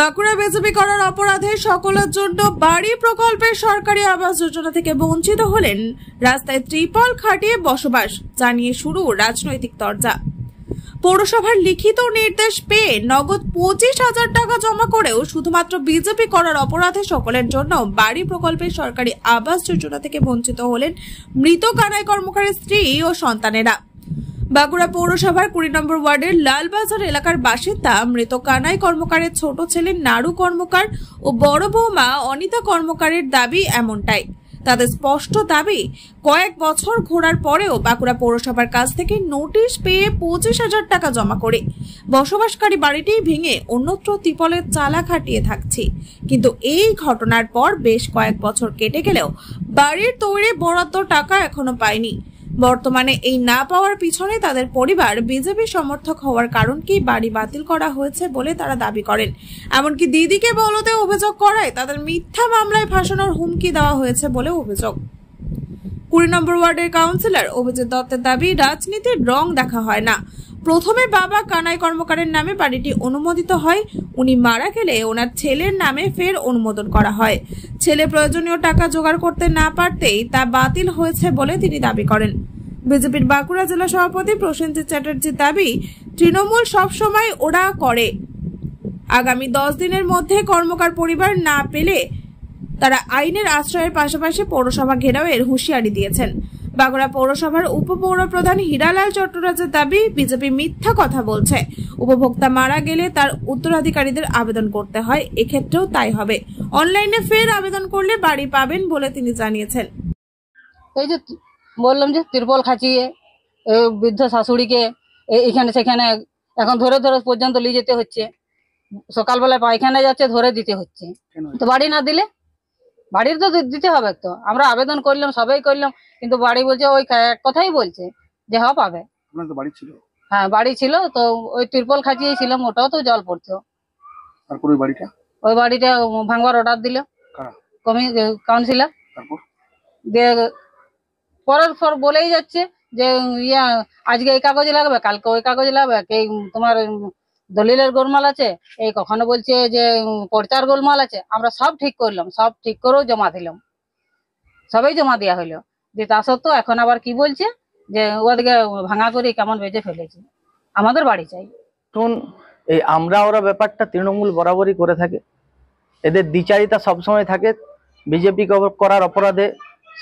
Bankura BJP করার অপরাধে সকলের জন্য বাড়ি প্রকল্পের সরকারি আবাস যোজনা থেকে বঞ্চিত হলেন রাস্তায় ত্রিপল খাটিয়ে বসবাস জানিয়ে শুরু রাজনৈতিক তরজা। পৌরসভার লিখিত নির্দেশ পেয়ে নগদ 25,000 টাকা জমা করেও শুধুমাত্র বিজেপি করার অপরাধে সকলের জন্য বাড়ি প্রকল্পের সরকারি আবাস যোজনা থেকে বঞ্চিত হলেন মৃত কানাই কর্মকারের স্ত্রী ও সন্তানেরা। বাঁকুড়া পৌরসভার 20 নম্বর ওয়ার্ডের লালবাজার এলাকার বাসিন্দা মৃত কানাই কর্মকারের ছোট ছেলে নাড়ু কর্মকার ও বড় বৌমা অনিতা কর্মকারের দাবি এমনটাই। তাদের স্পষ্ট দাবি, কয়েক বছর ঘোরার পরেও বাঁকুড়া পৌরসভার কাছ থেকে নোটিশ পেয়ে 25,000 টাকা জমা করে বসবাসকারী বাড়িটি ভেঙে অন্যত্র ত্রিপলের চালা খাটিয়ে থাকছি। কিন্তু এই ঘটনার পর বেশ কয়েক বছর কেটে গেলেও বাড়ির তৈরি বরাদ্দ টাকা এখনো পায়নি। বর্তমানে এই না পাওয়ার পিছনে তাদের পরিবার বিজেপি সমর্থক হওয়ার কারণকে বাড়ি বাতিল করা হয়েছে বলে তারা দাবি করেন। এমনকি দিদিকে বলতে অভিযোগ করায় তাদের মিথ্যা মামলায় ফাঁসানোর হুমকি দেওয়া হয়েছে বলে অভিযোগ। 20 নম্বর ওয়ার্ডের কাউন্সিলর অভিজিৎ দত্তের দাবি, রাজনীতির রং দেখা হয় না। প্রথমে বাবা কানাই কর্মকারের নামে বাড়িটি অনুমোদিত হয়, উনি মারা গেলে ওনার ছেলের নামে ফের অনুমোদন করা হয়। ছেলে প্রয়োজনীয় টাকা জোগাড় করতে না পারতেই তা বাতিল হয়েছে বলে তিনি দাবি করেন। বিজেপির বাঁকুড়া জেলা সভাপতি প্রসেনজিৎ চ্যাটার্জির দাবি, তৃণমূল সবসময় ওরা করে। আগামী 10 দিনের মধ্যে কর্মকার পরিবার না পেলে তারা আইনের আশ্রয়ের পাশাপাশি পৌরসভা ঘেরাওয়ের হুঁশিয়ারি দিয়েছেন। বাঁকুড়া পৌরসভার উপপৌর প্রধান হীরালাল চট্টরাজের দাবি, বিজেপি মিথ্যা কথা বলছে। উপভোক্তা মারা গেলে তার উত্তরাধিকারীদের আবেদন করতে হয়, এক্ষেত্রেও তাই হবে। অনলাইনে ফের আবেদন করলে বাড়ি পাবেন বলে তিনি জানিয়েছেন। এই যে বললাম যে ত্রিপল খাচিয়ে বৃদ্ধ শাশুড়িকে এখানে সেখানে এখন ধরে ধরে পর্যন্ত নিয়ে যেতে হচ্ছে। সকালবেলায় পায়খানা যাচ্ছে, ধরে দিতে হচ্ছে। তো বাড়ি না দিলে বাড়ির তো দিতে হবে। তো আমরা আবেদন করলাম, সবাই করলাম, কিন্তু বাড়ি বলছে ওই কথাই বলছে যে হ্যাঁ পাবে। হ্যাঁ বাড়ি ছিল, তো ওই ত্রিপল খাচিয়ে ছিলাম, ওটাও তো জল পড়তো। ওই বাড়িটা ভাঙবার অর্ডার দিল কাউন্সিলর। দিয়ে পরের পর বলেই যাচ্ছে যে আজকে এই কাগজ লাগবে, কালকে ওই কাগজ লাগবে, এই তোমার দলিলের গোলমাল আছে, এই কখনো বলছে যে পর্চার গোলমাল আছে। আমরা সব ঠিক করলাম, সব ঠিক করেও জমা দিলাম, সবাই জমা দেওয়া হইলো। যে তা সত্ত্বেও এখন আবার কি বলছে যে ওদিকে ভাঙা করে কেমন বেঁচে ফেলেছে, আমাদের বাড়ি চাই। এই আমরা ওরা ব্যাপারটা তৃণমূল বরাবরই করে থাকে, এদের দ্বিচারিতা সবসময় থাকে। বিজেপি করার অপরাধে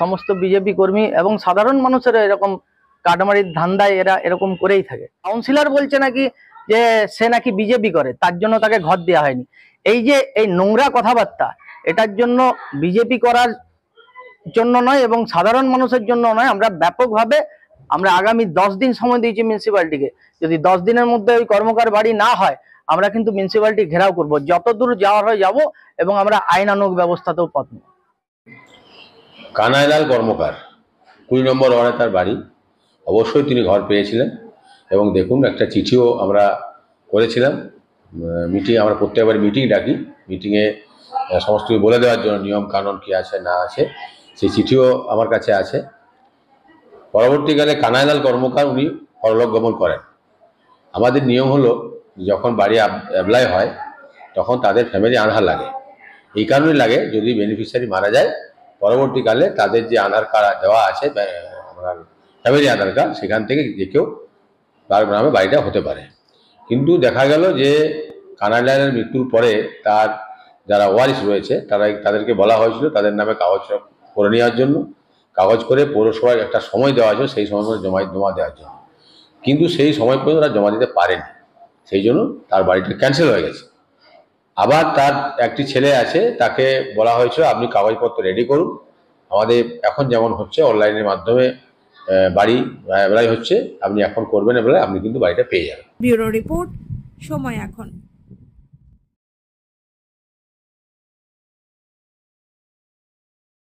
সমস্ত বিজেপি কর্মী এবং সাধারণ মানুষের এরকম কাটমারির ধান্দায় এরা এরকম করেই থাকে। কাউন্সিলর বলছে নাকি যে সে নাকি বিজেপি করে, তার জন্য তাকে ঘর দেওয়া হয়নি। এই যে এই নোংরা কথাবার্তা, এটার জন্য বিজেপি করার জন্য নয় এবং সাধারণ মানুষের জন্য নয়। আমরা ব্যাপকভাবে আমরা আগামী 10 দিন সময় দিয়েছি মিউনিসিপ্যালিটিকে। যদি 10 দিনের মধ্যে ওই কর্মকার বাড়ি না হয়, আমরা কিন্তু মিউনিসিপ্যালিটি ঘেরাও করব, যতদূর যাওয়ার হয় যাব, এবং আমরা আইনানুগ ব্যবস্থাতেও পথ নেব। কানাইলাল কর্মকার 20 নম্বর ওয়ার্ডে তার বাড়ি। অবশ্যই তিনি ঘর পেয়েছিলেন এবং দেখুন একটা চিঠিও আমরা করেছিলাম। আমরা প্রত্যেকবার মিটিং ডাকি, মিটিংয়ে সমস্ত বলে দেওয়ার জন্য নিয়ম কানুন কী আছে না আছে, সেই চিঠিও আমার কাছে আছে। পরবর্তীকালে কানাইলাল কর্মকার উনি পরলোক গমন করেন। আমাদের নিয়ম হলো যখন বাড়ি অ্যাপ্লাই হয় তখন তাদের ফ্যামিলি আধার লাগে। এই কারণেই লাগে, যদি বেনিফিশিয়ারি মারা যায় পরবর্তীকালে তাদের যে আধার কার্ড দেওয়া আছে আপনার ফ্যামিলি আধার কার্ড, সেখান থেকে যে কেউ তার নামে বাড়িটা হতে পারে। কিন্তু দেখা গেল যে কানাইলালের মৃত্যুর পরে তার যারা ওয়ারিশ রয়েছে তাদেরকে বলা হয়েছিল তাদের নামে কাগজ করে নেওয়ার জন্য, কাগজ করে পৌরসভায় একটা সময় দেওয়া হয়েছিল, সেই সময় জমা দেওয়ার জন্য। কিন্তু সেই সময় পর্যন্ত তারা জমা দিতে পারেনি, সেই জন্য তার বাড়িটা ক্যান্সেল হয়ে গেছে। আবার তার একটি ছেলে আছে, তাকে বলা হয়েছিল আপনি কাগজপত্র রেডি করুন, আমাদের এখন যেমন হচ্ছে অনলাইনের মাধ্যমে বাড়ি অ্যাপ্লাই হচ্ছে, আপনি এখন করবেন, আপনি কিন্তু বাড়িটা পেয়ে যাবেন। ব্যুরো রিপোর্ট, সময় এখন।